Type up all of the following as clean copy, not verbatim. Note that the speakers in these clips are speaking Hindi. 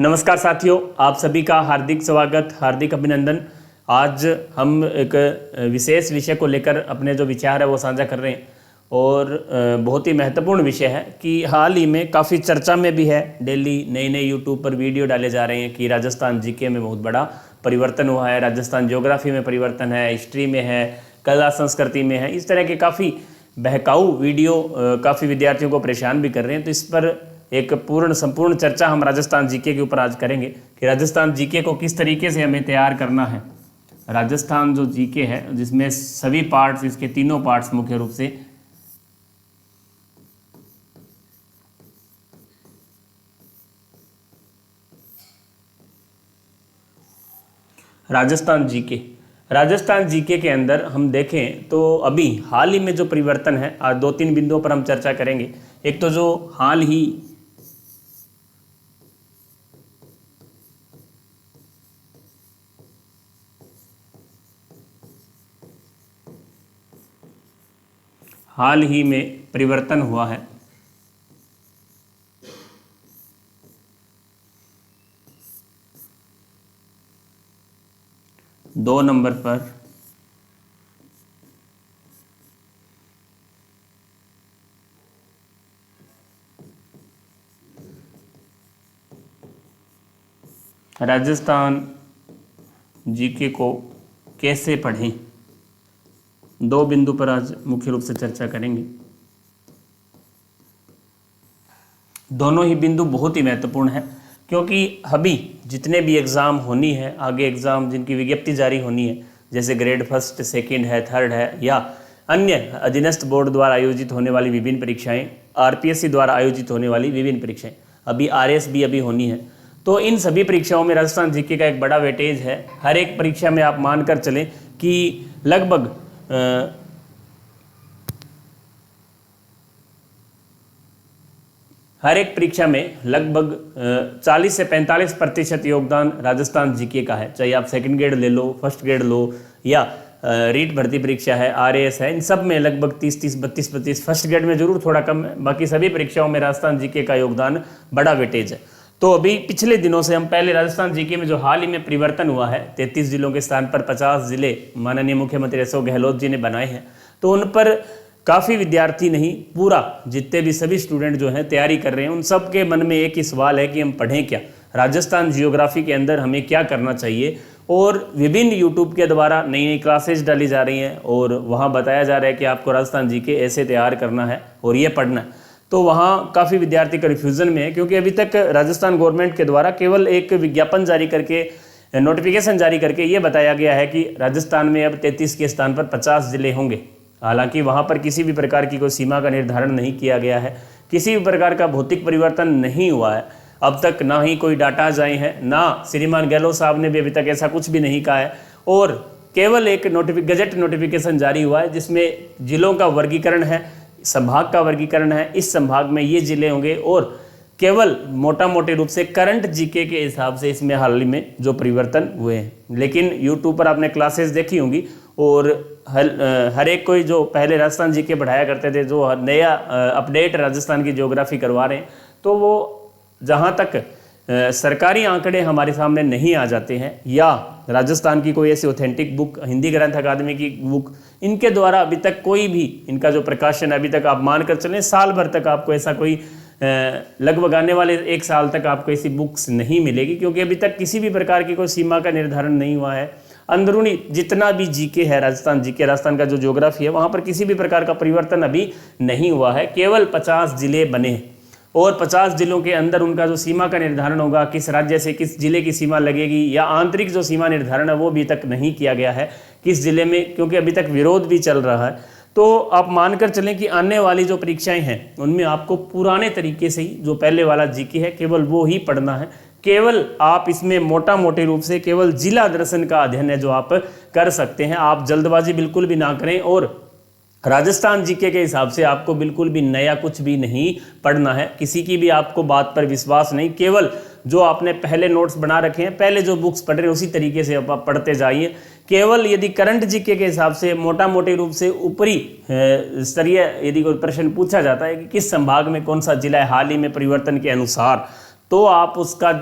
नमस्कार साथियों, आप सभी का हार्दिक स्वागत, हार्दिक अभिनंदन। आज हम एक विशेष विषय को लेकर अपने जो विचार है वो साझा कर रहे हैं और बहुत ही महत्वपूर्ण विषय है कि हाल ही में काफ़ी चर्चा में भी है। डेली नए नए यूट्यूब पर वीडियो डाले जा रहे हैं कि राजस्थान जीके में बहुत बड़ा परिवर्तन हुआ है, राजस्थान ज्योग्राफी में परिवर्तन है, हिस्ट्री में है, कला संस्कृति में है। इस तरह के काफ़ी बहकाऊ वीडियो काफ़ी विद्यार्थियों को परेशान भी कर रहे हैं। तो इस पर एक संपूर्ण चर्चा हम राजस्थान जीके के ऊपर आज करेंगे कि राजस्थान जीके को किस तरीके से हमें तैयार करना है। राजस्थान जो जीके है जिसमें सभी पार्ट्स, इसके तीनों पार्ट्स मुख्य रूप से राजस्थान जीके के अंदर हम देखें तो अभी हाल ही में जो परिवर्तन है, आज 2-3 बिंदुओं पर हम चर्चा करेंगे। एक तो जो हाल ही में परिवर्तन हुआ है, दो नंबर पर राजस्थान जीके को कैसे पढ़ें, दो बिंदु पर आज मुख्य रूप से चर्चा करेंगे। दोनों ही बिंदु बहुत ही महत्वपूर्ण है क्योंकि अभी जितने भी एग्ज़ाम होनी है, आगे एग्ज़ाम जिनकी विज्ञप्ति जारी होनी है, जैसे ग्रेड फर्स्ट, सेकंड है, थर्ड है, या अन्य अधीनस्थ बोर्ड द्वारा आयोजित होने वाली विभिन्न परीक्षाएं, आरपीएससी द्वारा आयोजित होने वाली विभिन्न परीक्षाएं, अभी आरएस भी अभी होनी है। तो इन सभी परीक्षाओं में राजस्थान जीके का एक बड़ा वेटेज है। हर एक परीक्षा में आप मानकर चलें कि लगभग हर एक परीक्षा में लगभग 40 से 45% योगदान राजस्थान जीके का है। चाहे आप सेकंड ग्रेड ले लो, फर्स्ट ग्रेड लो, या रीट भर्ती परीक्षा है, आरएएस है, इन सब में लगभग 30-30, 32-32, फर्स्ट ग्रेड में जरूर थोड़ा कम है, बाकी सभी परीक्षाओं में राजस्थान जीके का योगदान बड़ा वेटेज है। तो अभी पिछले दिनों से हम पहले राजस्थान जीके में जो हाल ही में परिवर्तन हुआ है, 33 जिलों के स्थान पर 50 जिले माननीय मुख्यमंत्री अशोक गहलोत जी ने बनाए हैं, तो उन पर काफ़ी विद्यार्थी नहीं, पूरा जितने भी सभी स्टूडेंट जो हैं तैयारी कर रहे हैं, उन सब के मन में एक ही सवाल है कि हम पढ़ें क्या, राजस्थान जियोग्राफी के अंदर हमें क्या करना चाहिए। और विभिन्न यूट्यूब के द्वारा नई नई क्लासेज डाली जा रही हैं और वहाँ बताया जा रहा है कि आपको राजस्थान जीके ऐसे तैयार करना है और ये पढ़ना है। तो वहाँ काफ़ी विद्यार्थी कन्फ्यूज़न में है क्योंकि अभी तक राजस्थान गवर्नमेंट के द्वारा केवल एक विज्ञापन जारी करके, नोटिफिकेशन जारी करके ये बताया गया है कि राजस्थान में अब 33 के स्थान पर 50 जिले होंगे। हालांकि वहाँ पर किसी भी प्रकार की कोई सीमा का निर्धारण नहीं किया गया है, किसी भी प्रकार का भौतिक परिवर्तन नहीं हुआ है अब तक, ना ही कोई डाटाज आए हैं, ना श्रीमान गहलोत साहब ने भी अभी तक ऐसा कुछ भी नहीं कहा है। और केवल एक गजट नोटिफिकेशन जारी हुआ है जिसमें जिलों का वर्गीकरण है, संभाग का वर्गीकरण है, इस संभाग में ये जिले होंगे और केवल मोटा मोटे रूप से करंट जीके के हिसाब से इसमें हाल ही में जो परिवर्तन हुए हैं। लेकिन यूट्यूब पर आपने क्लासेस देखी होंगी और हर एक कोई जो पहले राजस्थान जीके पढ़ाया करते थे, जो नया अपडेट राजस्थान की ज्योग्राफी करवा रहे हैं, तो वो जहाँ तक सरकारी आंकड़े हमारे सामने नहीं आ जाते हैं या राजस्थान की कोई ऐसी ऑथेंटिक बुक, हिंदी ग्रंथ अकादमी की बुक, इनके द्वारा अभी तक कोई भी इनका जो प्रकाशन अभी तक आप मानकर चलें साल भर तक आपको ऐसा कोई लगभग आने वाले 1 साल तक आपको ऐसी बुक्स नहीं मिलेगी क्योंकि अभी तक किसी भी प्रकार की कोई सीमा का निर्धारण नहीं हुआ है। अंदरूनी जितना भी जीके है, राजस्थान जीके, राजस्थान का जो ज्योग्राफी है, वहाँ पर किसी भी प्रकार का परिवर्तन अभी नहीं हुआ है। केवल 50 जिले बने हैं और 50 जिलों के अंदर उनका जो सीमा का निर्धारण होगा, किस राज्य से किस जिले की सीमा लगेगी या आंतरिक जो सीमा निर्धारण है वो अभी तक नहीं किया गया है किस जिले में, क्योंकि अभी तक विरोध भी चल रहा है। तो आप मानकर चलें कि आने वाली जो परीक्षाएं हैं उनमें आपको पुराने तरीके से ही जो पहले वाला जीके है केवल वो ही पढ़ना है। केवल आप इसमें मोटा मोटे रूप से केवल जिला दर्शन का अध्ययन है जो आप कर सकते हैं। आप जल्दबाजी बिल्कुल भी ना करें और राजस्थान जीके के हिसाब से आपको बिल्कुल भी नया कुछ भी नहीं पढ़ना है, किसी की भी आपको बात पर विश्वास नहीं, केवल जो आपने पहले नोट्स बना रखे हैं, पहले जो बुक्स पढ़ रहे हैं उसी तरीके से आप पढ़ते जाइए। केवल यदि करंट जीके के हिसाब से मोटा मोटे रूप से ऊपरी स्तरीय यदि कोई प्रश्न पूछा जाता है कि किस संभाग में कौन सा जिला है हाल ही में परिवर्तन के अनुसार, तो आप उसका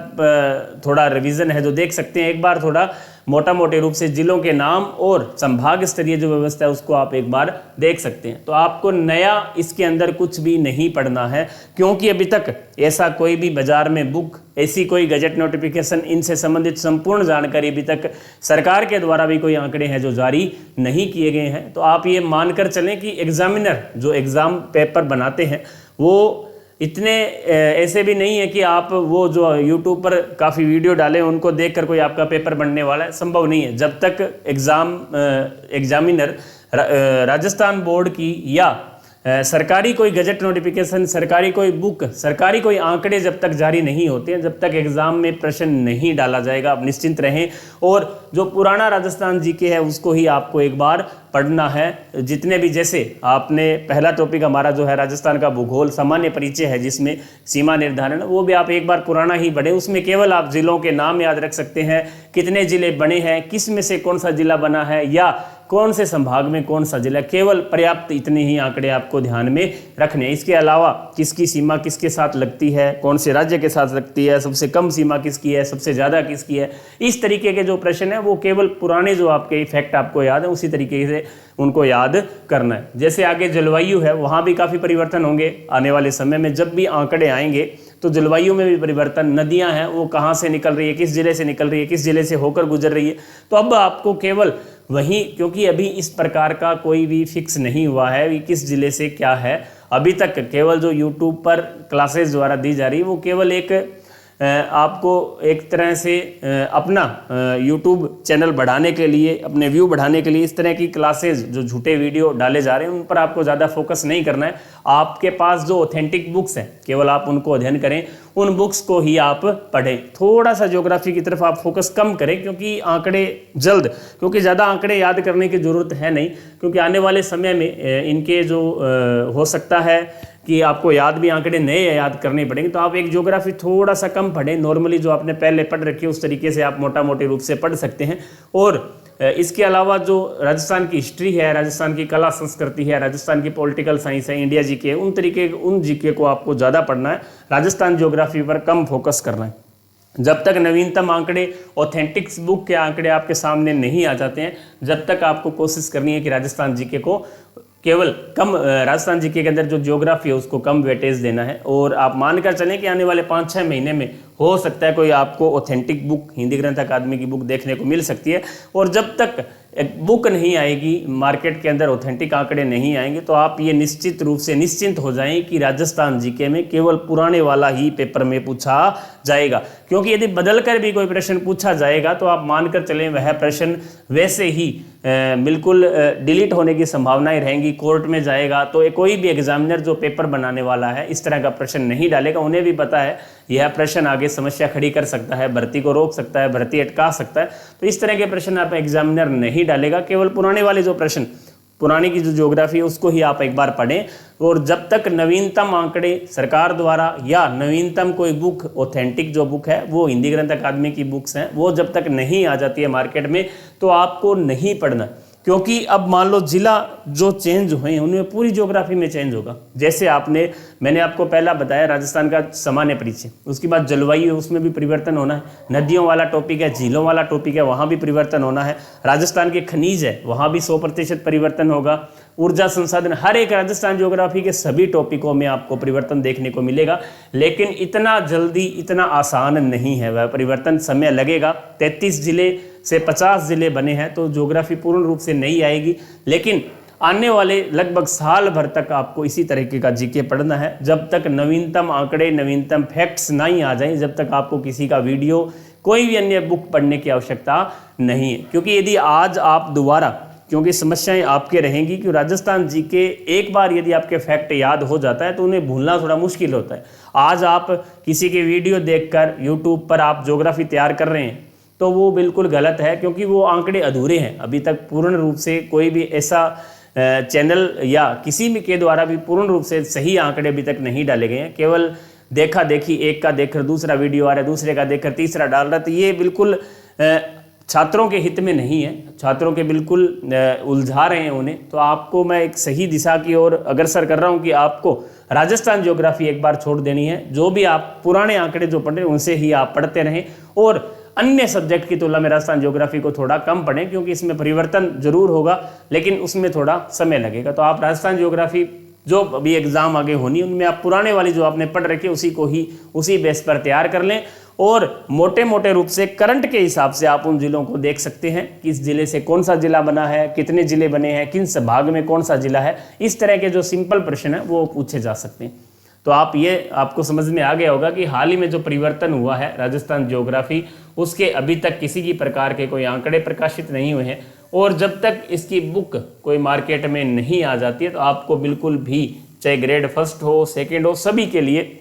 थोड़ा रिवीजन है जो देख सकते हैं। एक बार थोड़ा मोटा मोटे रूप से जिलों के नाम और संभाग स्तरीय जो व्यवस्था है उसको आप एक बार देख सकते हैं। तो आपको नया इसके अंदर कुछ भी नहीं पढ़ना है, क्योंकि अभी तक ऐसा कोई भी बाजार में बुक, ऐसी कोई गजट नोटिफिकेशन, इनसे संबंधित संपूर्ण जानकारी अभी तक सरकार के द्वारा भी कोई आंकड़े हैं जो जारी नहीं किए गए हैं। तो आप ये मानकर चलें कि एग्जामिनर जो एग्ज़ाम पेपर बनाते हैं वो इतने ऐसे भी नहीं है कि आप वो जो यूट्यूब पर काफ़ी वीडियो डालें उनको देखकर कोई आपका पेपर बनने वाला है, संभव नहीं है। जब तक एग्जामिनर राजस्थान बोर्ड की या सरकारी कोई गजट नोटिफिकेशन, सरकारी कोई बुक, सरकारी कोई आंकड़े जब तक जारी नहीं होते हैं, जब तक एग्जाम में प्रश्न नहीं डाला जाएगा, आप निश्चिंत रहें। और जो पुराना राजस्थान जीके है उसको ही आपको एक बार पढ़ना है। जितने भी, जैसे आपने पहला टॉपिक हमारा जो है राजस्थान का भूगोल सामान्य परिचय है जिसमें सीमा निर्धारण, वो भी आप एक बार पुराना ही पढ़ें। उसमें केवल आप जिलों के नाम याद रख सकते हैं, कितने जिले बने हैं, किस में से कौन सा जिला बना है या कौन से संभाग में कौन सा जिला, केवल पर्याप्त इतने ही आंकड़े आपको ध्यान में रखने हैं। इसके अलावा किसकी सीमा किसके साथ लगती है, कौन से राज्य के साथ लगती है, सबसे कम सीमा किसकी है, सबसे ज़्यादा किसकी है, इस तरीके के जो प्रश्न है वो केवल पुराने जो आपके फैक्ट आपको याद है उसी तरीके से उनको याद करना है। जैसे आगे जलवायु है, वहाँ भी काफ़ी परिवर्तन होंगे आने वाले समय में। जब भी आंकड़े आएंगे तो जलवायु में भी परिवर्तन, नदियाँ हैं वो कहाँ से निकल रही है, किस जिले से निकल रही है, किस जिले से होकर गुजर रही है। तो अब आपको केवल वहीं, क्योंकि अभी इस प्रकार का कोई भी फिक्स नहीं हुआ है कि किस जिले से क्या है, अभी तक केवल जो यूट्यूब पर क्लासेस द्वारा दी जा रही है वो केवल एक आपको एक तरह से अपना यूट्यूब चैनल बढ़ाने के लिए, अपने व्यू बढ़ाने के लिए इस तरह की क्लासेस जो झूठे वीडियो डाले जा रहे हैं उन पर आपको ज़्यादा फोकस नहीं करना है। आपके पास जो ऑथेंटिक बुक्स हैं केवल आप उनको अध्ययन करें, उन बुक्स को ही आप पढ़ें। थोड़ा सा ज्योग्राफी की तरफ आप फोकस कम करें, क्योंकि आंकड़े जल्द, क्योंकि ज़्यादा आंकड़े याद करने की ज़रूरत है नहीं, क्योंकि आने वाले समय में इनके जो हो सकता है कि आपको याद भी आंकड़े नए याद करने पड़ेंगे। तो आप एक ज्योग्राफी थोड़ा सा कम पढ़ें, नॉर्मली जो आपने पहले पढ़ रखी है उस तरीके से आप मोटा मोटे रूप से पढ़ सकते हैं। और इसके अलावा जो राजस्थान की हिस्ट्री है, राजस्थान की कला संस्कृति है, राजस्थान की पॉलिटिकल साइंस है, इंडिया जीके, उन जीके को आपको ज़्यादा पढ़ना है, राजस्थान ज्योग्राफी पर कम फोकस करना है। जब तक नवीनतम आंकड़े, ऑथेंटिक बुक के आंकड़े आपके सामने नहीं आ जाते हैं, जब तक आपको कोशिश करनी है कि राजस्थान जीके को केवल कम, राजस्थान जीके के अंदर जो ज्योग्राफी है उसको कम वेटेज देना है। और आप मानकर चलें कि आने वाले 5-6 महीने में हो सकता है कोई आपको ऑथेंटिक बुक, हिंदी ग्रंथ अकादमी की बुक देखने को मिल सकती है। और जब तक एक बुक नहीं आएगी, मार्केट के अंदर ऑथेंटिक आंकड़े नहीं आएंगे, तो आप ये निश्चित रूप से निश्चिंत हो जाएं कि राजस्थान जीके में केवल पुराने वाला ही पेपर में पूछा जाएगा। क्योंकि यदि बदल कर भी कोई प्रश्न पूछा जाएगा तो आप मानकर चलें वह प्रश्न वैसे ही बिल्कुल डिलीट होने की संभावनाएं रहेंगी, कोर्ट में जाएगा। तो कोई भी एग्जामिनर जो पेपर बनाने वाला है इस तरह का प्रश्न नहीं डालेगा। उन्हें भी पता है यह प्रश्न आगे समस्या खड़ी कर सकता है, भर्ती को रोक सकता है, भर्ती अटका सकता है। तो इस तरह के प्रश्न आप एग्जामिनर नहीं डालेगा। केवल पुराने वाले जो प्रश्न, पुरानी की जो ज्योग्राफी है उसको ही आप एक बार पढ़ें। और जब तक नवीनतम आंकड़े सरकार द्वारा या नवीनतम कोई बुक, ऑथेंटिक जो बुक है वो हिंदी ग्रंथ अकादमी की बुक्स हैं, वो जब तक नहीं आ जाती है मार्केट में तो आपको नहीं पढ़ना। क्योंकि अब मान लो जिला जो चेंज हुए हैं उनमें पूरी ज्योग्राफी में चेंज होगा। जैसे मैंने आपको पहला बताया राजस्थान का सामान्य परिचय, उसके बाद जलवायु, उसमें भी परिवर्तन होना है। नदियों वाला टॉपिक है, झीलों वाला टॉपिक है, वहाँ भी परिवर्तन होना है। राजस्थान के खनिज है, वहाँ भी 100% परिवर्तन होगा। ऊर्जा संसाधन, हर एक राजस्थान ज्योग्राफी के सभी टॉपिकों में आपको परिवर्तन देखने को मिलेगा। लेकिन इतना जल्दी, इतना आसान नहीं है वह परिवर्तन, समय लगेगा। 33 जिले से 50 जिले बने हैं तो ज्योग्राफी पूर्ण रूप से नहीं आएगी। लेकिन आने वाले लगभग साल भर तक आपको इसी तरीके का जीके पढ़ना है। जब तक नवीनतम आंकड़े, नवीनतम फैक्ट्स नहीं आ जाएं, जब तक आपको किसी का वीडियो, कोई भी अन्य बुक पढ़ने की आवश्यकता नहीं है। क्योंकि यदि आज आप दोबारा, क्योंकि समस्याएं आपके रहेंगी कि राजस्थान जीके एक बार यदि आपके फैक्ट याद हो जाता है तो उन्हें भूलना थोड़ा मुश्किल होता है। आज आप किसी की वीडियो देखकर यूट्यूब पर आप ज्योग्राफी तैयार कर रहे हैं तो वो बिल्कुल गलत है, क्योंकि वो आंकड़े अधूरे हैं। अभी तक पूर्ण रूप से कोई भी ऐसा चैनल या किसी भी के द्वारा भी पूर्ण रूप से सही आंकड़े अभी तक नहीं डाले गए हैं। केवल देखा देखी, एक का देखकर दूसरा वीडियो आ रहा है, दूसरे का देखकर तीसरा डाल रहा है। तो ये बिल्कुल छात्रों के हित में नहीं है, छात्रों के बिल्कुल उलझा रहे हैं उन्हें। तो आपको मैं एक सही दिशा की ओर अग्रसर कर रहा हूं कि आपको राजस्थान ज्योग्राफी एक बार छोड़ देनी है। जो भी आप पुराने आंकड़े जो पढ़ रहे हैं उनसे ही आप पढ़ते रहें और अन्य सब्जेक्ट की तुलना में राजस्थान ज्योग्राफी को थोड़ा कम पढ़ें, क्योंकि इसमें परिवर्तन जरूर होगा लेकिन उसमें थोड़ा समय लगेगा। तो आप राजस्थान ज्योग्राफी जो अभी एग्जाम आगे होनी उनमें आप पुराने वाली जो आपने पढ़ रखी है उसी को ही उसी बेस पर तैयार कर लें और मोटे मोटे रूप से करंट के हिसाब से आप उन जिलों को देख सकते हैं, किस जिले से कौन सा जिला बना है, कितने जिले बने हैं, किन संभाग में कौन सा जिला है। इस तरह के जो सिंपल प्रश्न है वो पूछे जा सकते हैं। तो आप ये आपको समझ में आ गया होगा कि हाल ही में जो परिवर्तन हुआ है राजस्थान ज्योग्राफी, उसके अभी तक किसी की प्रकार के कोई आंकड़े प्रकाशित नहीं हुए हैं और जब तक इसकी बुक कोई मार्केट में नहीं आ जाती है तो आपको बिल्कुल भी, चाहे ग्रेड फर्स्ट हो सेकेंड हो, सभी के लिए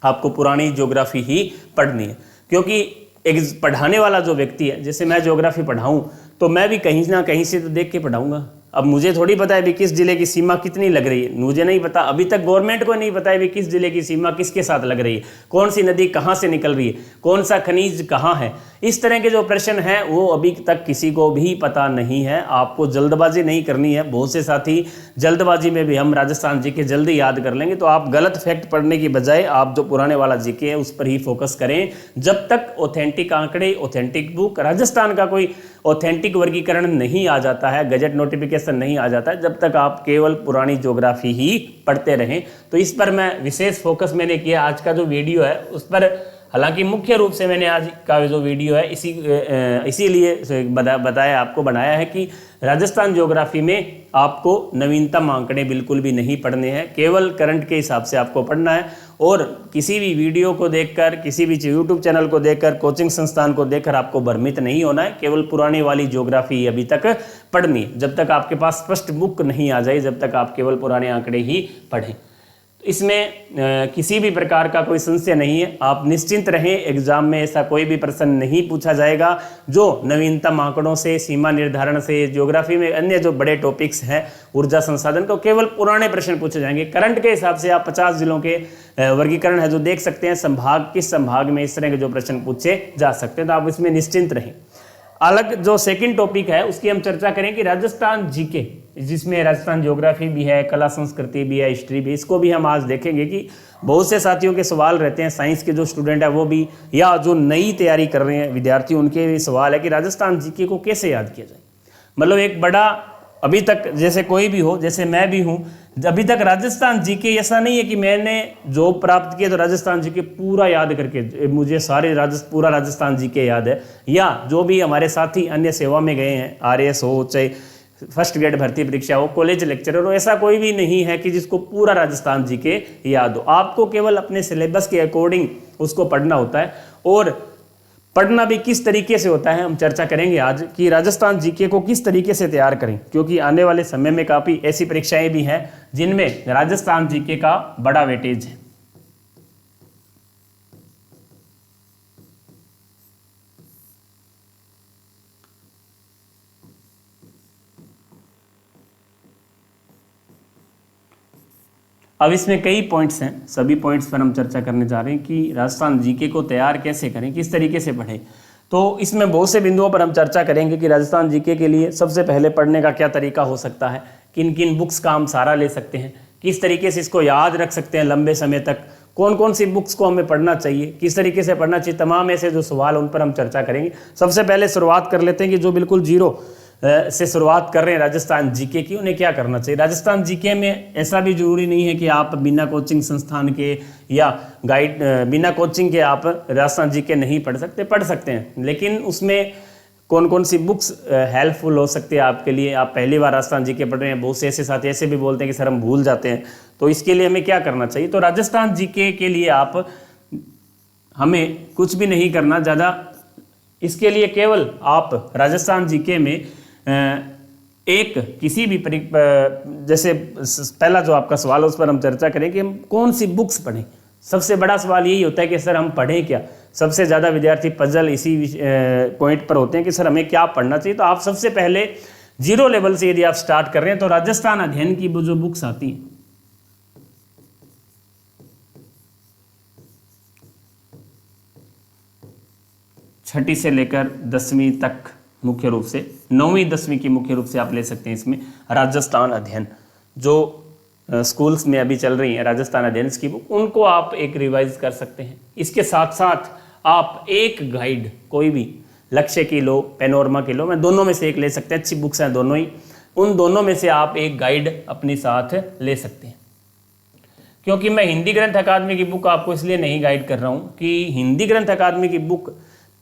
आपको पुरानी ज्योग्राफी ही पढ़नी है। क्योंकि एक पढ़ाने वाला जो व्यक्ति है, जैसे मैं ज्योग्राफी पढ़ाऊं तो मैं भी कहीं ना कहीं से तो देख के पढ़ाऊंगा। अब मुझे थोड़ी पता है भी किस जिले की सीमा कितनी लग रही है, मुझे नहीं पता, अभी तक गवर्नमेंट को नहीं पता है भी किस जिले की सीमा किसके साथ लग रही है, कौन सी नदी कहाँ से निकल रही है, कौन सा खनिज कहाँ है। इस तरह के जो प्रश्न हैं वो अभी तक किसी को भी पता नहीं है। आपको जल्दबाजी नहीं करनी है। बहुत से साथी जल्दबाजी में भी हम राजस्थान जीके जल्दी याद कर लेंगे, तो आप गलत फैक्ट पढ़ने की बजाय आप जो पुराने वाला जीके है उस पर ही फोकस करें। जब तक ऑथेंटिक आंकड़े, ऑथेंटिक बुक, राजस्थान का कोई ऑथेंटिक वर्गीकरण नहीं आ जाता है, गजट नोटिफिकेशन नहीं आ जाता है, जब तक आप केवल पुरानी ज्योग्राफी ही पढ़ते रहें। तो इस पर मैं विशेष फोकस मैंने किया। आज का जो वीडियो है उस पर, हालांकि मुख्य रूप से मैंने आज का जो वीडियो है इसीलिए बताया, आपको बनाया है कि राजस्थान ज्योग्राफी में आपको नवीनतम आंकड़े बिल्कुल भी नहीं पढ़ने हैं, केवल करंट के हिसाब से आपको पढ़ना है। और किसी भी वीडियो को देखकर, किसी भी यूट्यूब चैनल को देखकर, कोचिंग संस्थान को देखकर आपको भ्रमित नहीं होना है। केवल पुरानी वाली ज्योग्राफी अभी तक पढ़नी है। जब तक आपके पास स्पष्ट बुक नहीं आ जाए, जब तक आप केवल पुराने आंकड़े ही पढ़ें। इसमें किसी भी प्रकार का कोई संशय नहीं है, आप निश्चिंत रहें। एग्जाम में ऐसा कोई भी प्रश्न नहीं पूछा जाएगा जो नवीनतम आंकड़ों से, सीमा निर्धारण से, ज्योग्राफी में अन्य जो बड़े टॉपिक्स हैं, ऊर्जा संसाधन को, केवल पुराने प्रश्न पूछे जाएंगे। करंट के हिसाब से आप 50 जिलों के वर्गीकरण है जो देख सकते हैं, संभाग किस संभाग में इस तरह के जो प्रश्न पूछे जा सकते हैं, तो आप इसमें निश्चिंत रहें। अलग जो सेकंड टॉपिक है उसकी हम चर्चा करें कि राजस्थान जीके, जिसमें राजस्थान ज्योग्राफी भी है, कला संस्कृति भी है, हिस्ट्री भी, इसको भी हम आज देखेंगे कि बहुत से साथियों के सवाल रहते हैं, साइंस के जो स्टूडेंट है वो भी, या जो नई तैयारी कर रहे हैं विद्यार्थी, उनके भी सवाल है कि राजस्थान जीके को कैसे याद किया जाए। मतलब एक बड़ा, अभी तक जैसे कोई भी हो, जैसे मैं भी हूँ, अभी तक राजस्थान जीके ऐसा नहीं है कि मैंने जॉब प्राप्त किया तो राजस्थान जीके पूरा याद करके मुझे पूरा राजस्थान जीके याद है, या जो भी हमारे साथी अन्य सेवा में गए हैं, आरएएस हो, चाहे फर्स्ट ग्रेड भर्ती परीक्षा हो, कॉलेज लेक्चरर हो, ऐसा कोई भी नहीं है कि जिसको पूरा राजस्थान जीके याद हो। आपको केवल अपने सिलेबस के अकॉर्डिंग उसको पढ़ना होता है, और पढ़ना भी किस तरीके से होता है हम चर्चा करेंगे आज कि राजस्थान जीके को किस तरीके से तैयार करें, क्योंकि आने वाले समय में काफ़ी ऐसी परीक्षाएं भी हैं जिनमें राजस्थान जीके का बड़ा वेटेज है। अब इसमें कई पॉइंट्स हैं, सभी पॉइंट्स पर हम चर्चा करने जा रहे हैं कि राजस्थान जीके को तैयार कैसे करें, किस तरीके से पढ़ें। तो इसमें बहुत से बिंदुओं पर हम चर्चा करेंगे कि राजस्थान जीके के लिए सबसे पहले पढ़ने का क्या तरीका हो सकता है, किन किन बुक्स का हम सहारा ले सकते हैं, किस तरीके से इसको याद रख सकते हैं लंबे समय तक, कौन कौन सी बुक्स को हमें पढ़ना चाहिए, किस तरीके से पढ़ना चाहिए, तमाम ऐसे जो सवाल उन पर हम चर्चा करेंगे। सबसे पहले शुरुआत कर लेते हैं कि जो बिल्कुल जीरो से शुरुआत कर रहे हैं राजस्थान जीके की, उन्हें क्या करना चाहिए। राजस्थान जीके में ऐसा भी जरूरी नहीं है कि आप बिना कोचिंग संस्थान के या गाइड, बिना कोचिंग के आप राजस्थान जीके नहीं पढ़ सकते हैं, लेकिन उसमें कौन कौन सी बुक्स हेल्पफुल हो सकती है आपके लिए। आप पहली बार राजस्थान जीके पढ़ रहे हैं, बहुत से ऐसे साथी ऐसे भी बोलते हैं कि सर हम भूल जाते हैं, तो इसके लिए हमें क्या करना चाहिए। तो राजस्थान जीके के लिए हमें कुछ भी नहीं करना ज़्यादा, इसके लिए केवल आप राजस्थान जीके में एक किसी भी जैसे पहला जो आपका सवाल है उस पर हम चर्चा करें कि हम कौन सी बुक्स पढ़ें। सबसे बड़ा सवाल यही होता है कि सर हम पढ़ें क्या। सबसे ज़्यादा विद्यार्थी पजल इसी पॉइंट पर होते हैं कि सर हमें क्या पढ़ना चाहिए। तो आप सबसे पहले जीरो लेवल से यदि आप स्टार्ट कर रहे हैं तो राजस्थान अध्ययन की जो बुक्स आती हैं, छठी से लेकर 10वीं तक मुख्य रूप से 9वीं 10वीं की मुख्य रूप से आप ले सकते हैं इसमें राजस्थान अध्ययन, जो स्कूल्स में अभी चल रही हैं राजस्थान अध्ययन की बुक, उनको आप एक रिवाइज कर सकते हैं। इसके साथ साथ आप एक गाइड कोई भी लक्ष्य की लो, पैनोरमा की लो, मैं दोनों में से एक ले सकते हैं, अच्छी बुक्स हैं दोनों ही, उन दोनों में से आप एक गाइड अपने साथ ले सकते हैं। क्योंकि मैं हिंदी ग्रंथ अकादमी की बुक आपको इसलिए नहीं गाइड कर रहा हूँ कि हिंदी ग्रंथ अकादमी की बुक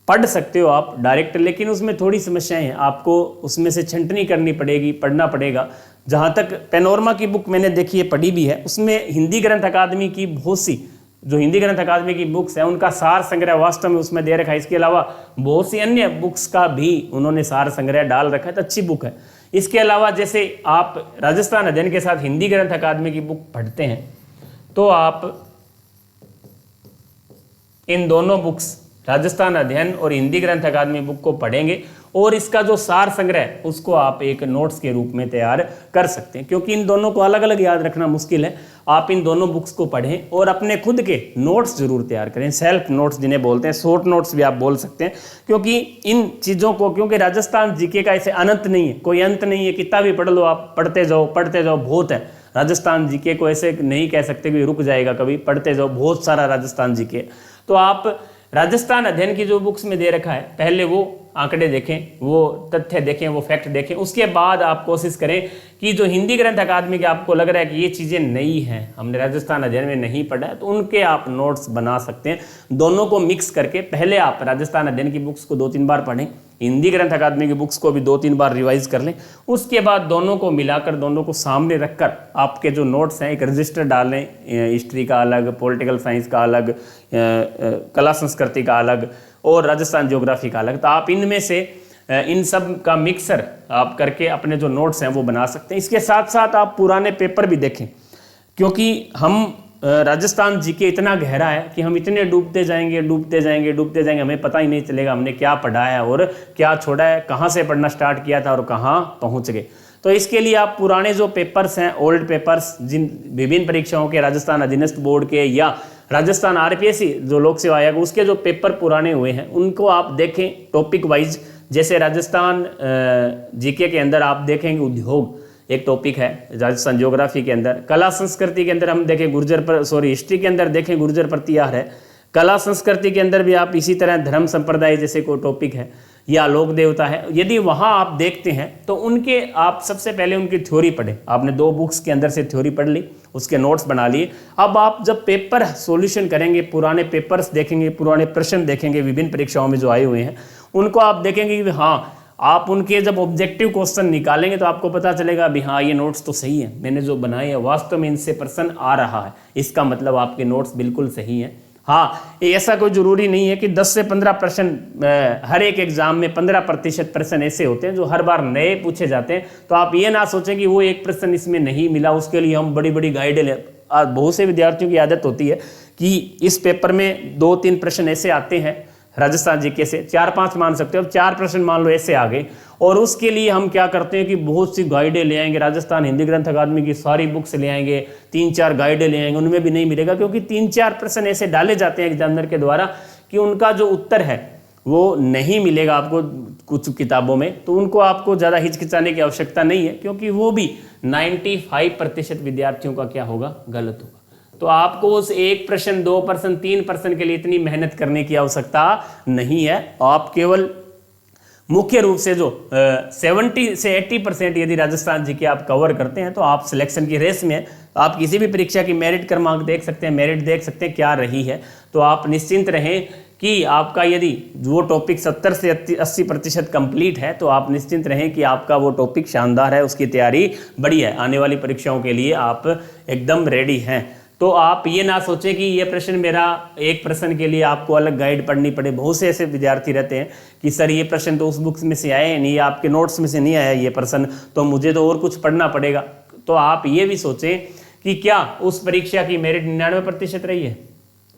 पढ़ सकते हो आप डायरेक्ट, लेकिन उसमें थोड़ी समस्याएं हैं, आपको उसमें से छंटनी करनी पड़ेगी, पढ़ना पड़ेगा। जहाँ तक पैनोरमा की बुक मैंने देखी है, पढ़ी भी है, उसमें हिंदी ग्रंथ अकादमी की बहुत सी जो हिंदी ग्रंथ अकादमी की बुक्स हैं उनका सार संग्रह वास्तव में उसमें दे रखा है। इसके अलावा बहुत सी अन्य बुक्स का भी उन्होंने सार संग्रह डाल रखा है, तो अच्छी बुक है। इसके अलावा जैसे आप राजस्थान अध्ययन के साथ हिंदी ग्रंथ अकादमी की बुक पढ़ते हैं तो आप इन दोनों बुक्स राजस्थान अध्ययन और हिंदी ग्रंथ अकादमी बुक को पढ़ेंगे और इसका जो सार संग्रह उसको आप एक नोट्स के रूप में तैयार कर सकते हैं। क्योंकि इन दोनों को अलग अलग याद रखना मुश्किल है, आप इन दोनों बुक्स को पढ़ें और अपने खुद के नोट्स जरूर तैयार करें, सेल्फ नोट्स जिन्हें बोलते हैं, शॉर्ट नोट्स भी आप बोल सकते हैं। क्योंकि इन चीज़ों को, क्योंकि राजस्थान जीके का ऐसे अनंत नहीं है, कोई अंत नहीं है, कितना भी पढ़ लो आप, पढ़ते जाओ बहुत है। राजस्थान जीके को ऐसे नहीं कह सकते कि रुक जाएगा कभी, पढ़ते जाओ, बहुत सारा राजस्थान जीके। तो आप राजस्थान अध्ययन की जो बुक्स में दे रखा है, पहले वो आंकड़े देखें, वो तथ्य देखें, वो फैक्ट देखें, उसके बाद आप कोशिश करें कि जो हिंदी ग्रंथ अकादमी के आपको लग रहा है कि ये चीज़ें नई हैं, हमने राजस्थान अध्ययन में नहीं पढ़ा है, तो उनके आप नोट्स बना सकते हैं। दोनों को मिक्स करके पहले आप राजस्थान अध्ययन की बुक्स को 2-3 बार पढ़ें, हिंदी ग्रंथ अकादमी की बुक्स को भी 2-3 बार रिवाइज कर लें। उसके बाद दोनों को मिलाकर, दोनों को सामने रखकर आपके जो नोट्स हैं एक रजिस्टर डाल लें, हिस्ट्री का अलग, पॉलिटिकल साइंस का अलग, कला संस्कृति का अलग और राजस्थान ज्योग्राफी का अलग। तो आप इनमें से इन सब का मिक्सर आप करके अपने जो नोट्स हैं वो बना सकते हैं। इसके साथ साथ आप पुराने पेपर भी देखें, क्योंकि हम राजस्थान जीके इतना गहरा है कि हम इतने डूबते जाएंगे, हमें पता ही नहीं चलेगा हमने क्या पढ़ा है और क्या छोड़ा है, कहाँ से पढ़ना स्टार्ट किया था और कहाँ पहुँच गए। तो इसके लिए आप पुराने जो पेपर्स हैं, ओल्ड पेपर्स, जिन विभिन्न परीक्षाओं के, राजस्थान अधीनस्थ बोर्ड के या राजस्थान आरपीएससी जो लोक सेवा आयोग, उसके जो पेपर पुराने हुए हैं उनको आप देखें टॉपिक वाइज। जैसे राजस्थान जीके के अंदर आप देखेंगे उद्योग एक टॉपिक है, राजस्थान ज्योग्राफी के अंदर, कला संस्कृति के अंदर हम देखें हिस्ट्री के अंदर देखें गुर्जर प्रतिहार है, कला संस्कृति के अंदर भी आप इसी तरह धर्म संप्रदाय जैसे कोई टॉपिक है या लोक देवता है, यदि वहाँ आप देखते हैं तो उनके आप सबसे पहले उनकी थ्योरी पढ़ें। आपने 2 बुक्स के अंदर से थ्योरी पढ़ ली, उसके नोट्स बना लिए। अब आप जब पेपर सॉल्यूशन करेंगे, पुराने पेपर्स देखेंगे, पुराने प्रश्न देखेंगे विभिन्न परीक्षाओं में जो आए हुए हैं, उनको आप देखेंगे कि हाँ, आप उनके जब ऑब्जेक्टिव क्वेश्चन निकालेंगे तो आपको पता चलेगा अभी हाँ ये नोट्स तो सही है, मैंने जो बनाए हैं वास्तव में इनसे प्रश्न आ रहा है, इसका मतलब आपके नोट्स बिल्कुल सही हैं। हाँ, ऐसा कोई जरूरी नहीं है कि 10 से 15 प्रश्न हर एक एग्जाम में 15% प्रश्न ऐसे होते हैं जो हर बार नए पूछे जाते हैं। तो आप ये ना सोचें कि वो एक प्रश्न इसमें नहीं मिला उसके लिए हम बड़ी बड़ी गाइडें ले। बहुत से विद्यार्थियों की आदत होती है कि इस पेपर में 2-3 प्रश्न ऐसे आते हैं राजस्थान जीके से, 4-5 मान सकते हो, अब 4 प्रश्न मान लो ऐसे आ गए, और उसके लिए हम क्या करते हैं कि बहुत सी गाइडें ले आएंगे, राजस्थान हिंदी ग्रंथ अकादमी की सारी बुक्स ले आएंगे, 3-4 गाइडें ले आएंगे, उनमें भी नहीं मिलेगा, क्योंकि 3-4 प्रश्न ऐसे डाले जाते हैं एग्जामिनर के द्वारा कि उनका जो उत्तर है वो नहीं मिलेगा आपको कुछ किताबों में। तो उनको आपको ज़्यादा हिचकिचाने की आवश्यकता नहीं है, क्योंकि वो भी 95% विद्यार्थियों का क्या होगा, गलत होगा। तो आपको उस 1 प्रश्न, 2 प्रश्न, 3 प्रश्न के लिए इतनी मेहनत करने की आवश्यकता नहीं है। आप केवल मुख्य रूप से जो 70 से 80% यदि राजस्थान जीके आप कवर करते हैं तो आप सिलेक्शन की रेस में हैं। तो आप किसी भी परीक्षा की मेरिट क्रमांक देख सकते हैं, मेरिट देख सकते हैं क्या रही है। तो आप निश्चिंत रहें कि आपका यदि वो टॉपिक 70 से 80% कंप्लीट है तो आप निश्चिंत रहें कि आपका वो टॉपिक शानदार है, उसकी तैयारी बढ़िया है, आने वाली परीक्षाओं के लिए आप एकदम रेडी हैं। तो आप ये ना सोचें कि ये प्रश्न मेरा, एक प्रश्न के लिए आपको अलग गाइड पढ़नी पड़े। बहुत से ऐसे विद्यार्थी रहते हैं कि सर ये प्रश्न तो उस बुक्स में से आए नहीं, आपके नोट्स में से नहीं आया ये प्रश्न, तो मुझे तो और कुछ पढ़ना पड़ेगा। तो आप ये भी सोचें कि क्या उस परीक्षा की मेरिट 99% रही है,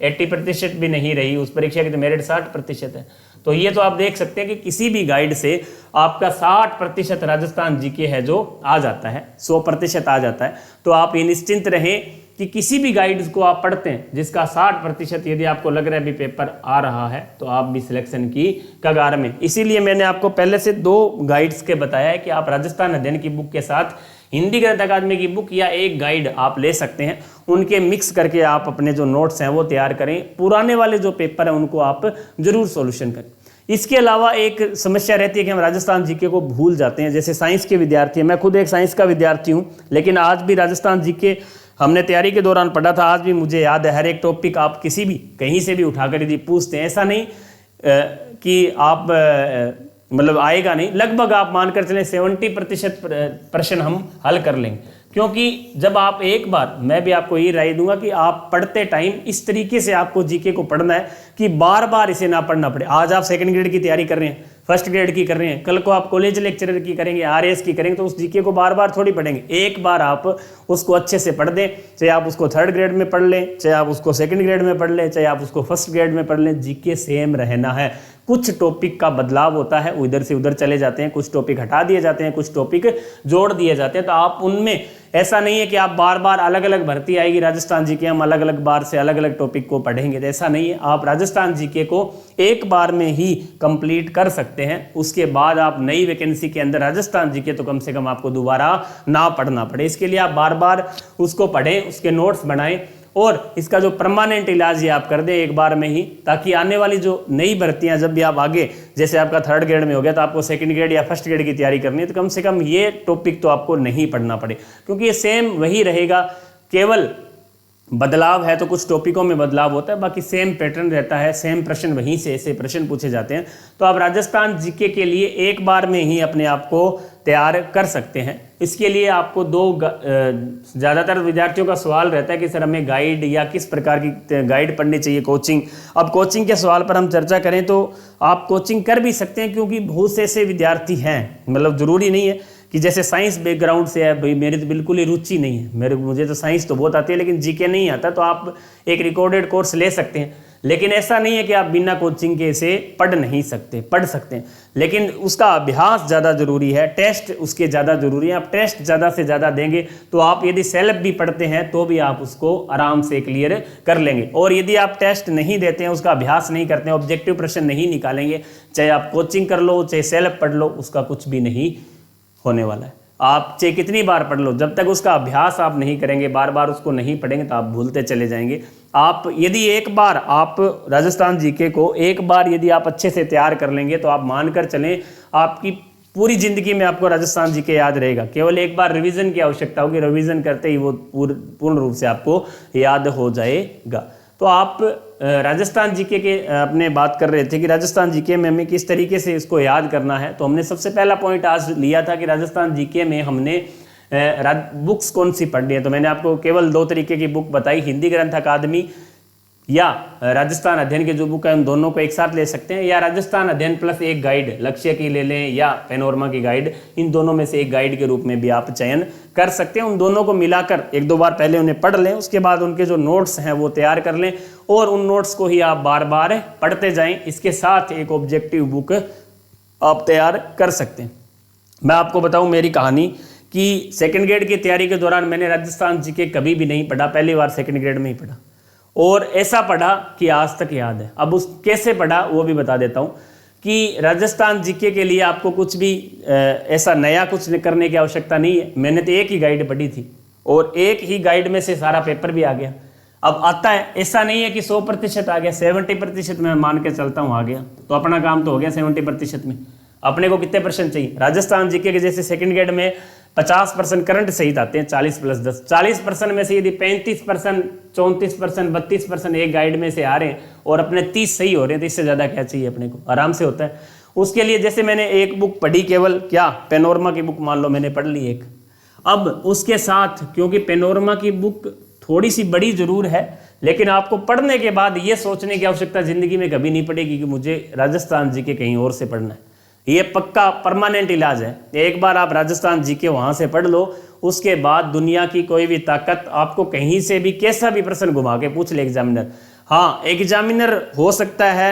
80% भी नहीं रही, उस परीक्षा की तो मेरिट 60% है। तो ये तो आप देख सकते हैं कि किसी भी गाइड से आपका 60% राजस्थान जीके है जो आ जाता है, 100% आ जाता है। तो आप ये निश्चिंत रहें कि किसी भी गाइड्स को आप पढ़ते हैं जिसका 60% यदि आपको लग रहा है भी पेपर आ रहा है तो आप भी सिलेक्शन की कगार में। इसीलिए मैंने आपको पहले से 2 गाइड्स के बताया है कि आप राजस्थान अध्ययन की बुक के साथ हिंदी गणित अकादमी की बुक या एक गाइड आप ले सकते हैं, उनके मिक्स करके आप अपने जो नोट्स हैं वो तैयार करें। पुराने वाले जो पेपर हैं उनको आप जरूर सॉल्यूशन करें। इसके अलावा एक समस्या रहती है कि हम राजस्थान जीके को भूल जाते हैं। जैसे साइंस के विद्यार्थी हैं, मैं खुद एक साइंस का विद्यार्थी हूं, लेकिन आज भी राजस्थान जीके हमने तैयारी के दौरान पढ़ा था, आज भी मुझे याद है। हर एक टॉपिक आप किसी भी कहीं से भी उठाकर यदि पूछते हैं, ऐसा नहीं कि आप मतलब आएगा नहीं, लगभग आप मानकर चलें 70% प्रश्न हम हल कर लेंगे। क्योंकि जब आप एक बार, मैं भी आपको ये राय दूंगा कि आप पढ़ते टाइम इस तरीके से आपको जीके को पढ़ना है कि बार बार इसे ना पढ़ना पड़े। आज आप सेकंड ग्रेड की तैयारी कर रहे हैं, फर्स्ट ग्रेड की कर रहे हैं, कल को आप कॉलेज लेक्चरर की करेंगे, आरएएस की करेंगे, तो उस जीके को बार बार थोड़ी पढ़ेंगे। एक बार आप उसको अच्छे से पढ़ दें, चाहे आप उसको थर्ड ग्रेड में पढ़ लें, चाहे आप उसको सेकंड ग्रेड में पढ़ लें, चाहे आप उसको फर्स्ट ग्रेड में पढ़ लें, जीके सेम रहना है। कुछ टॉपिक का बदलाव होता है, इधर से उधर चले जाते हैं, कुछ टॉपिक हटा दिए जाते हैं, कुछ टॉपिक जोड़ दिए जाते हैं। तो आप उनमें ऐसा नहीं है कि आप बार बार अलग अलग भर्ती आएगी राजस्थान जीके, हम अलग अलग बार से अलग अलग टॉपिक को पढ़ेंगे, तो ऐसा नहीं है। आप राजस्थान जीके को एक बार में ही कंप्लीट कर सकते हैं। उसके बाद आप नई वैकेंसी के अंदर राजस्थान जीके तो कम से कम आपको दोबारा ना पढ़ना पड़े। इसके लिए आप बार बार उसको पढ़ें, उसके नोट्स बनाएं और इसका जो परमानेंट इलाज ये आप कर दें एक बार में ही, ताकि आने वाली जो नई भर्तियां जब भी आप आगे, जैसे आपका थर्ड ग्रेड में हो गया तो आपको सेकंड ग्रेड या फर्स्ट ग्रेड की तैयारी करनी है, तो कम से कम ये टॉपिक तो आपको नहीं पढ़ना पड़े, क्योंकि ये सेम वही रहेगा। केवल बदलाव है तो कुछ टॉपिकों में बदलाव होता है, बाकी सेम पैटर्न रहता है, सेम प्रश्न वहीं से ऐसे प्रश्न पूछे जाते हैं। तो आप राजस्थान जीके के लिए एक बार में ही अपने आप को तैयार कर सकते हैं। इसके लिए आपको ज़्यादातर विद्यार्थियों का सवाल रहता है कि सर हमें गाइड या किस प्रकार की गाइड पढ़नी चाहिए, कोचिंग। अब कोचिंग के सवाल पर हम चर्चा करें तो आप कोचिंग कर भी सकते हैं, क्योंकि बहुत से ऐसे विद्यार्थी हैं, मतलब ज़रूरी नहीं है कि जैसे साइंस बैकग्राउंड से है, भाई मेरी तो बिल्कुल ही रुचि नहीं है, मुझे तो साइंस तो बहुत आती है लेकिन जीके नहीं आता, तो आप एक रिकॉर्डेड कोर्स ले सकते हैं। लेकिन ऐसा नहीं है कि आप बिना कोचिंग के इसे पढ़ नहीं सकते, पढ़ सकते हैं, लेकिन उसका अभ्यास ज़्यादा जरूरी है, टेस्ट उसके ज़्यादा जरूरी है। आप टेस्ट ज़्यादा से ज़्यादा देंगे तो आप यदि सेल्फ भी पढ़ते हैं तो भी आप उसको आराम से क्लियर कर लेंगे। और यदि आप टेस्ट नहीं देते हैं, उसका अभ्यास नहीं करते हैं, ऑब्जेक्टिव प्रश्न नहीं निकालेंगे, चाहे आप कोचिंग कर लो चाहे सेल्फ पढ़ लो, उसका कुछ भी नहीं होने वाला है। आप चाहे कितनी बार पढ़ लो, जब तक उसका अभ्यास आप नहीं करेंगे, बार बार उसको नहीं पढ़ेंगे, तो आप भूलते चले जाएंगे। आप यदि एक बार आप राजस्थान जीके को एक बार यदि आप अच्छे से तैयार कर लेंगे तो आप मानकर चलें आपकी पूरी जिंदगी में आपको राजस्थान जीके याद रहेगा। केवल एक बार रिवीजन की आवश्यकता होगी, रिवीजन करते ही वो पूर्ण रूप से आपको याद हो जाएगा। तो आप राजस्थान जीके के अपने बात कर रहे थे कि राजस्थान जीके में हमें किस तरीके से इसको याद करना है। तो हमने सबसे पहला पॉइंट आज लिया था कि राजस्थान जीके में हमने बुक्स कौन सी पढ़नी है। तो मैंने आपको केवल 2 तरीके की बुक बताई, हिंदी ग्रंथ अकादमी या राजस्थान अध्ययन के जो बुक है उन दोनों को एक साथ ले सकते हैं, या राजस्थान अध्ययन प्लस एक गाइड लक्ष्य की ले लें या पैनोरमा की गाइड, इन दोनों में से एक गाइड के रूप में भी आप चयन कर सकते हैं। उन दोनों को मिलाकर 1-2 बार पहले उन्हें पढ़ लें, उसके बाद उनके जो नोट्स हैं वो तैयार कर लें और उन नोट्स को ही आप बार बार पढ़ते जाएं। इसके साथ एक ऑब्जेक्टिव बुक आप तैयार कर सकते हैं। मैं आपको बताऊं मेरी कहानी कि सेकंड ग्रेड की तैयारी के दौरान मैंने राजस्थान जीके कभी भी नहीं पढ़ा, पहली बार सेकंड ग्रेड में ही पढ़ा और ऐसा पढ़ा कि आज तक याद है। अब उस कैसे पढ़ा वो भी बता देता हूँ कि राजस्थान जीके के लिए आपको कुछ भी ऐसा नया कुछ करने की आवश्यकता नहीं है। मैंने तो एक ही गाइड पढ़ी थी और एक ही गाइड में से सारा पेपर भी आ गया। अब आता है, ऐसा नहीं है कि 100% आ गया, 70% मैं मान के चलता हूँ आ गया, तो अपना काम तो हो गया 70% में। अपने को कितने प्रश्न चाहिए? राजस्थान जीके के जैसे सेकंड ग्रेड में 50% करंट सहित आते हैं, 40 + 10, 40% में से यदि 35%, 34%, 32% एक गाइड में से आ रहे हैं और अपने 30 सही हो रहे हैं, तो इससे ज़्यादा क्या चाहिए अपने को? आराम से होता है। उसके लिए जैसे मैंने एक बुक पढ़ी, केवल क्या पैनोरमा की बुक मान लो मैंने पढ़ ली एक, अब उसके साथ क्योंकि पैनोरमा की बुक थोड़ी सी बड़ी जरूर है, लेकिन आपको पढ़ने के बाद ये सोचने की आवश्यकता जिंदगी में कभी नहीं पड़ेगी कि मुझे राजस्थान जीके कहीं और से पढ़ना है। ये पक्का परमानेंट इलाज है। एक बार आप राजस्थान जीके वहां से पढ़ लो, उसके बाद दुनिया की कोई भी ताकत आपको कहीं से भी कैसा भी प्रश्न घुमा के पूछ ले एग्जामिनर। हाँ, एग्जामिनर हो सकता है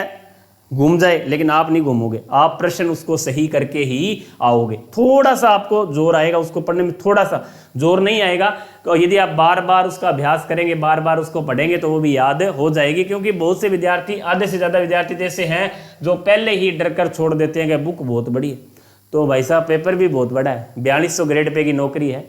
घूम जाए, लेकिन आप नहीं घूमोगे, आप प्रश्न उसको सही करके ही आओगे। थोड़ा सा आपको जोर आएगा उसको पढ़ने में, थोड़ा सा जोर नहीं आएगा, तो यदि आप बार बार उसका अभ्यास करेंगे, बार बार उसको पढ़ेंगे तो वो भी याद हो जाएगी। क्योंकि बहुत से विद्यार्थी, आधे से ज़्यादा विद्यार्थी जैसे हैं जो पहले ही डर कर छोड़ देते हैं कि बुक बहुत बड़ी है। तो भाई साहब पेपर भी बहुत बड़ा है, 4200 ग्रेड पे की नौकरी है,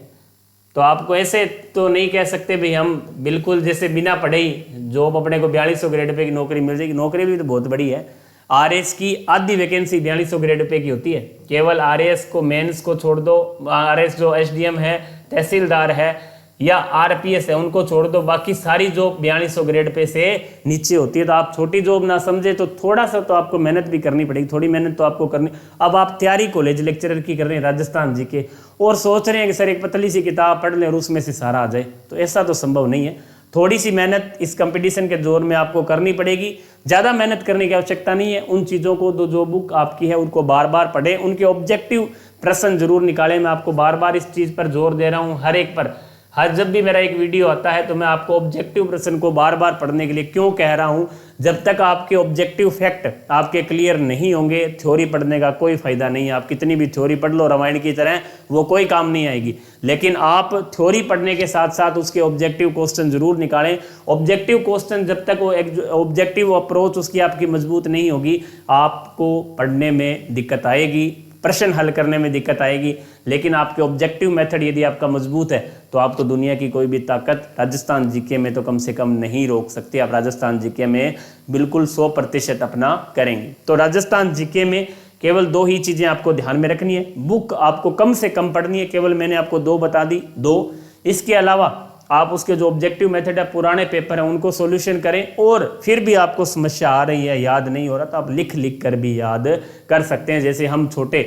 तो आपको ऐसे तो नहीं कह सकते भाई हम बिल्कुल जैसे बिना पढ़े ही जॉब अपने को 4200 ग्रेड पे की नौकरी मिल जाएगी। नौकरी भी तो बहुत बड़ी है। आरएएस की आधी वैकेंसी 4200 ग्रेड पे की होती है। केवल आरएएस को, मेंस को छोड़ दो, आरएएस जो एसडीएम है, तहसीलदार है या आरपीएस है, उनको छोड़ दो, बाकी सारी जॉब 4200 ग्रेड पे से नीचे होती है। तो आप छोटी जॉब ना समझे, तो थोड़ा सा तो आपको मेहनत भी करनी पड़ेगी, थोड़ी मेहनत तो आपको करनी। अब आप तैयारी कॉलेज लेक्चरर की कर रहे हैं राजस्थान जीके, और सोच रहे हैं कि सर एक पतली सी किताब पढ़ लें और उसमें से सारा आ जाए, तो ऐसा तो संभव नहीं है। थोड़ी सी मेहनत इस कंपटीशन के जोर में आपको करनी पड़ेगी। ज़्यादा मेहनत करने की आवश्यकता नहीं है। उन चीज़ों को जो बुक आपकी है उनको बार बार पढ़ें, उनके ऑब्जेक्टिव प्रश्न जरूर निकालें। मैं आपको बार बार इस चीज़ पर जोर दे रहा हूँ, हर एक पर। हर जब भी मेरा एक वीडियो आता है तो मैं आपको ऑब्जेक्टिव प्रश्न को बार बार पढ़ने के लिए क्यों कह रहा हूँ। जब तक आपके ऑब्जेक्टिव फैक्ट आपके क्लियर नहीं होंगे, थ्योरी पढ़ने का कोई फायदा नहीं है। आप कितनी भी थ्योरी पढ़ लो रामायण की तरह, वो कोई काम नहीं आएगी। लेकिन आप थ्योरी पढ़ने के साथ साथ उसके ऑब्जेक्टिव क्वेश्चन जरूर निकालें। ऑब्जेक्टिव क्वेश्चन जब तक वो ऑब्जेक्टिव अप्रोच उसकी आपकी मजबूत नहीं होगी, आपको पढ़ने में दिक्कत आएगी, प्रश्न हल करने में दिक्कत आएगी। लेकिन आपके ऑब्जेक्टिव मेथड यदि आपका मजबूत है तो आपको दुनिया की कोई भी ताकत राजस्थान जीके में तो कम से कम नहीं रोक सकती। आप राजस्थान जीके में बिल्कुल 100% अपना करेंगे। तो राजस्थान जीके में केवल 2 ही चीज़ें आपको ध्यान में रखनी है। बुक आपको कम से कम पढ़नी है, केवल मैंने आपको 2 बता दी, 2। इसके अलावा आप उसके जो ऑब्जेक्टिव मेथड है, पुराने पेपर हैं, उनको सॉल्यूशन करें। और फिर भी आपको समस्या आ रही है, याद नहीं हो रहा, तो आप लिख लिख कर भी याद कर सकते हैं। जैसे हम छोटी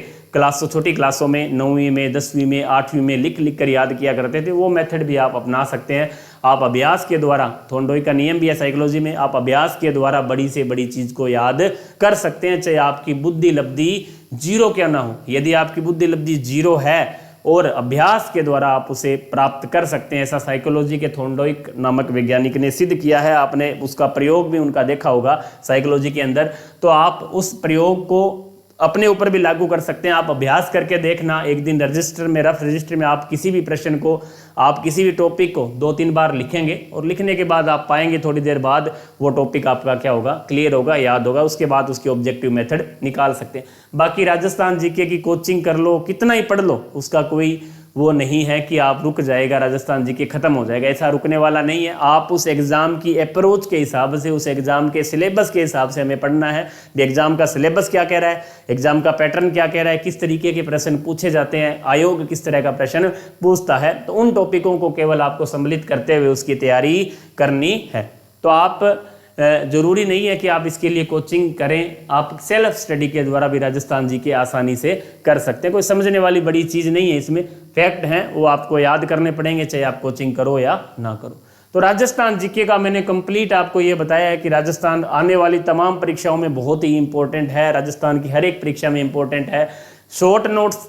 क्लासों में 9वीं में, 10वीं में, 8वीं में लिख लिख कर याद किया करते थे, वो मेथड भी आप अपना सकते हैं। आप अभ्यास के द्वारा, थोंडोई का नियम भी है साइकोलॉजी में, आप अभ्यास के द्वारा बड़ी से बड़ी चीज़ को याद कर सकते हैं, चाहे आपकी बुद्धि लब्धि 0 क्या ना हो। यदि आपकी बुद्धि लब्धि 0 है और अभ्यास के द्वारा आप उसे प्राप्त कर सकते हैं, ऐसा साइकोलॉजी के थोंडोइक नामक वैज्ञानिक ने सिद्ध किया है। आपने उसका प्रयोग भी उनका देखा होगा साइकोलॉजी के अंदर। तो आप उस प्रयोग को अपने ऊपर भी लागू कर सकते हैं। आप अभ्यास करके देखना, एक दिन रजिस्टर में, रफ रजिस्टर में आप किसी भी प्रश्न को, आप किसी भी टॉपिक को 2-3 बार लिखेंगे, और लिखने के बाद आप पाएंगे थोड़ी देर बाद वो टॉपिक आपका क्या होगा, क्लियर होगा, याद होगा। उसके बाद उसकी ऑब्जेक्टिव मेथड निकाल सकते हैं। बाकी राजस्थान जीके की कोचिंग कर लो, कितना ही पढ़ लो, उसका कोई वो नहीं है कि आप रुक जाएगा, राजस्थान जीके खत्म हो जाएगा, ऐसा रुकने वाला नहीं है। आप उस एग्जाम की अप्रोच के हिसाब से, उस एग्जाम के सिलेबस के हिसाब से हमें पढ़ना है। एग्जाम का सिलेबस क्या कह रहा है, एग्जाम का पैटर्न क्या कह रहा है, किस तरीके के प्रश्न पूछे जाते हैं, आयोग किस तरह का प्रश्न पूछता है, तो उन टॉपिकों को केवल आपको सम्मिलित करते हुए उसकी तैयारी करनी है। तो आप जरूरी नहीं है कि आप इसके लिए कोचिंग करें, आप सेल्फ स्टडी के द्वारा भी राजस्थान जीके आसानी से कर सकते हैं। कोई समझने वाली बड़ी चीज़ नहीं है इसमें, फैक्ट हैं वो आपको याद करने पड़ेंगे, चाहे आप कोचिंग करो या ना करो। तो राजस्थान जीके का मैंने कंप्लीट आपको ये बताया है कि राजस्थान आने वाली तमाम परीक्षाओं में बहुत ही इंपॉर्टेंट है, राजस्थान की हर एक परीक्षा में इंपॉर्टेंट है। शॉर्ट नोट्स,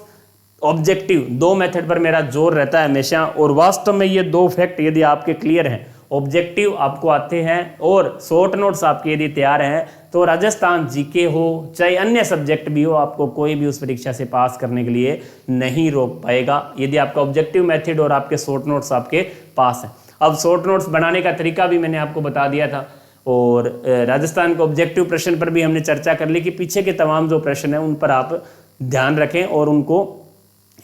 ऑब्जेक्टिव, 2 मेथड पर मेरा जोर रहता है हमेशा। और वास्तव में ये 2 फैक्ट यदि आपके क्लियर हैं, ऑब्जेक्टिव आपको आते हैं और शॉर्ट नोट्स आपके यदि तैयार हैं, तो राजस्थान जीके हो चाहे अन्य सब्जेक्ट भी हो, आपको कोई भी उस परीक्षा से पास करने के लिए नहीं रोक पाएगा, यदि आपका ऑब्जेक्टिव मेथड और आपके शॉर्ट नोट्स आपके पास हैं। अब शॉर्ट नोट्स बनाने का तरीका भी मैंने आपको बता दिया था, और राजस्थान के ऑब्जेक्टिव प्रश्न पर भी हमने चर्चा कर ली कि पीछे के तमाम जो प्रश्न हैं उन पर आप ध्यान रखें और उनको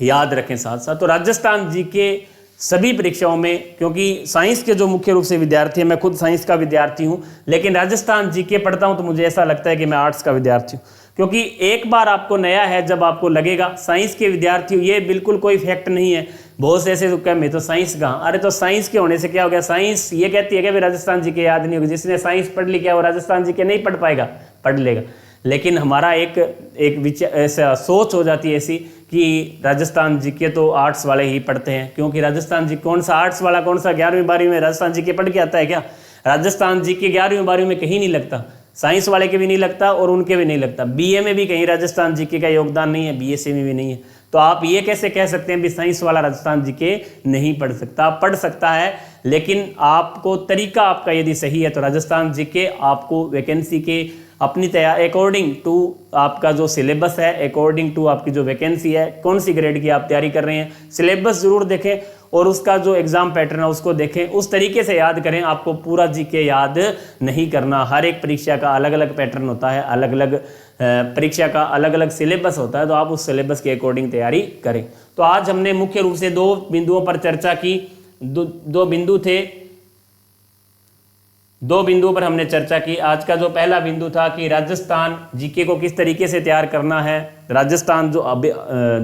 याद रखें साथ साथ। तो राजस्थान जीके सभी परीक्षाओं में, क्योंकि साइंस के जो मुख्य रूप से विद्यार्थी हैं, मैं खुद साइंस का विद्यार्थी हूं, लेकिन राजस्थान जीके पढ़ता हूं तो मुझे ऐसा लगता है कि मैं आर्ट्स का विद्यार्थी हूं। क्योंकि एक बार आपको नया है, जब आपको लगेगा साइंस के विद्यार्थी हो, ये बिल्कुल कोई फैक्ट नहीं है। बहुत से ऐसे कह मैं तो साइंस कहाँ, अरे तो साइंस के होने से क्या हो गया, साइंस ये कहती है कि भाई राजस्थान जीके याद नहीं होगी। जिसने साइंस पढ़ ली क्या वो राजस्थान जीके नहीं पढ़ पाएगा, पढ़ लेगा। लेकिन हमारा एक विचार, ऐसा सोच हो जाती है ऐसी कि राजस्थान जीके तो आर्ट्स वाले ही पढ़ते हैं, क्योंकि राजस्थान जी कौन सा आर्ट्स वाला, कौन सा 11वीं 12वीं में राजस्थान जीके पढ़ के आता है क्या? राजस्थान जीके 11वीं 12वीं में कहीं नहीं लगता, साइंस वाले के भी नहीं लगता और उनके भी नहीं लगता। बीए में भी कहीं राजस्थान जीके का योगदान नहीं है, बीएससी में भी नहीं है। तो आप ये कैसे कह सकते हैं भी साइंस वाला राजस्थान जीके नहीं पढ़ सकता? पढ़ सकता है, लेकिन आपको तरीका आपका यदि सही है तो राजस्थान जीके आपको वैकेंसी के अपनी तैयार अकॉर्डिंग टू आपका जो सिलेबस है, अकॉर्डिंग टू आपकी जो वैकेंसी है, कौन सी ग्रेड की आप तैयारी कर रहे हैं, सिलेबस जरूर देखें और उसका जो एग्जाम पैटर्न है उसको देखें, उस तरीके से याद करें। आपको पूरा जीके याद नहीं करना, हर एक परीक्षा का अलग अलग पैटर्न होता है, अलग अलग परीक्षा का अलग अलग सिलेबस होता है, तो आप उस सिलेबस के अकॉर्डिंग तैयारी करें। तो आज हमने मुख्य रूप से 2 बिंदुओं पर चर्चा की। दो बिंदु थे, 2 बिंदुओं पर हमने चर्चा की। आज का जो पहला बिंदु था कि राजस्थान जीके को किस तरीके से तैयार करना है, राजस्थान जो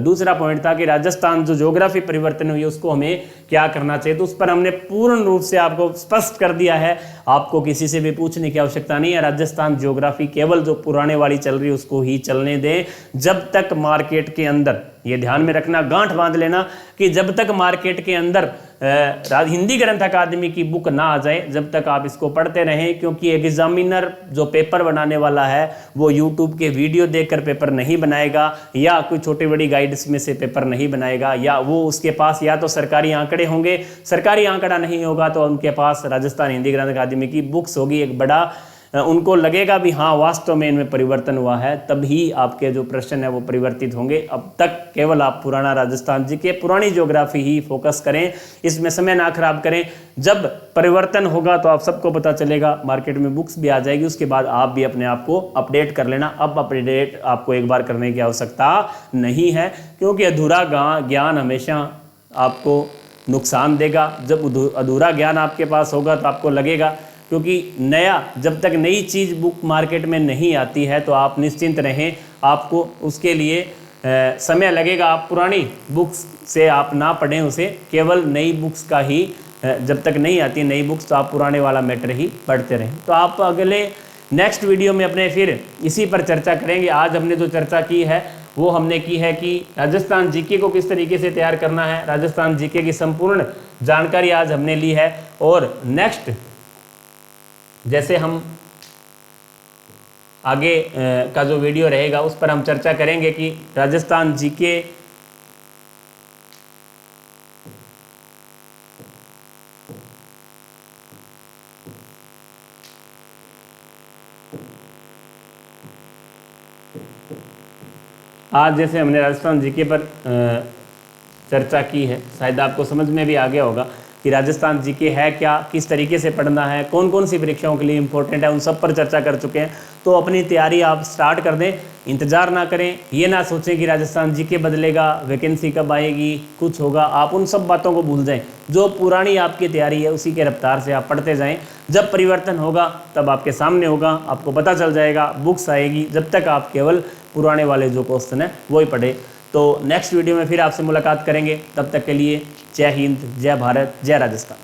दूसरा पॉइंट था कि राजस्थान जो ज्योग्राफी परिवर्तन हुई है उसको हमें क्या करना चाहिए, तो उस पर हमने पूर्ण रूप से आपको स्पष्ट कर दिया है। आपको किसी से भी पूछने की आवश्यकता नहीं है। राजस्थान ज्योग्राफी केवल जो पुराने वाली चल रही है उसको ही चलने दें, जब तक मार्केट के अंदर, ये ध्यान में रखना, गांठ बांध लेना कि जब तक मार्केट के अंदर हिंदी ग्रंथ अकादमी की बुक ना आ जाए जब तक आप इसको पढ़ते रहें, क्योंकि एग्जामिनर जो पेपर बनाने वाला है वो यूट्यूब के वीडियो देखकर पेपर नहीं बनाएगा, या कोई छोटी बड़ी गाइड्स में से पेपर नहीं बनाएगा, या वो उसके पास या तो सरकारी आंकड़े होंगे, सरकारी आंकड़ा नहीं होगा तो उनके पास राजस्थान हिंदी ग्रंथ अकादमी की बुक्स होगी। एक बड़ा उनको लगेगा भी हाँ वास्तव में इनमें परिवर्तन हुआ है, तभी आपके जो प्रश्न है वो परिवर्तित होंगे। अब तक केवल आप पुराना राजस्थान जी के पुरानी ज्योग्राफी ही फोकस करें, इसमें समय ना खराब करें। जब परिवर्तन होगा तो आप सबको पता चलेगा, मार्केट में बुक्स भी आ जाएगी, उसके बाद आप भी अपने आप को अपडेट कर लेना। अब अपडेट आपको एक बार करने की आवश्यकता नहीं है, क्योंकि अधूरा ज्ञान हमेशा आपको नुकसान देगा। जब अधूरा ज्ञान आपके पास होगा तो आपको लगेगा, क्योंकि नया, जब तक नई चीज़ बुक मार्केट में नहीं आती है तो आप निश्चिंत रहें, आपको उसके लिए समय लगेगा। आप पुरानी बुक्स से आप ना पढ़ें उसे, केवल नई बुक्स का ही जब तक नहीं आती नई बुक्स तो आप पुराने वाला मैटर ही पढ़ते रहें। तो आप अगले नेक्स्ट वीडियो में अपने फिर इसी पर चर्चा करेंगे। आज हमने जो चर्चा की है वो हमने की है कि राजस्थान जीके को किस तरीके से तैयार करना है, राजस्थान जीके की संपूर्ण जानकारी आज हमने ली है। और नेक्स्ट जैसे हम आगे का जो वीडियो रहेगा उस पर हम चर्चा करेंगे कि राजस्थान जीके आज जैसे हमने राजस्थान जीके पर चर्चा की है, शायद आपको समझ में भी आ गया होगा कि राजस्थान जीके है क्या, किस तरीके से पढ़ना है, कौन कौन सी परीक्षाओं के लिए इंपॉर्टेंट है, उन सब पर चर्चा कर चुके हैं। तो अपनी तैयारी आप स्टार्ट कर दें, इंतज़ार ना करें, ये ना सोचें कि राजस्थान जीके बदलेगा, वैकेंसी कब आएगी, कुछ होगा। आप उन सब बातों को भूल जाएं, जो पुरानी आपकी तैयारी है उसी के रफ्तार से आप पढ़ते जाएं। जब परिवर्तन होगा तब आपके सामने होगा, आपको पता चल जाएगा, बुक्स आएगी। जब तक आप केवल पुराने वाले जो क्वेश्चन है वही पढ़े। तो नेक्स्ट वीडियो में फिर आपसे मुलाकात करेंगे, तब तक के लिए जय हिंद, जय भारत, जय राजस्थान।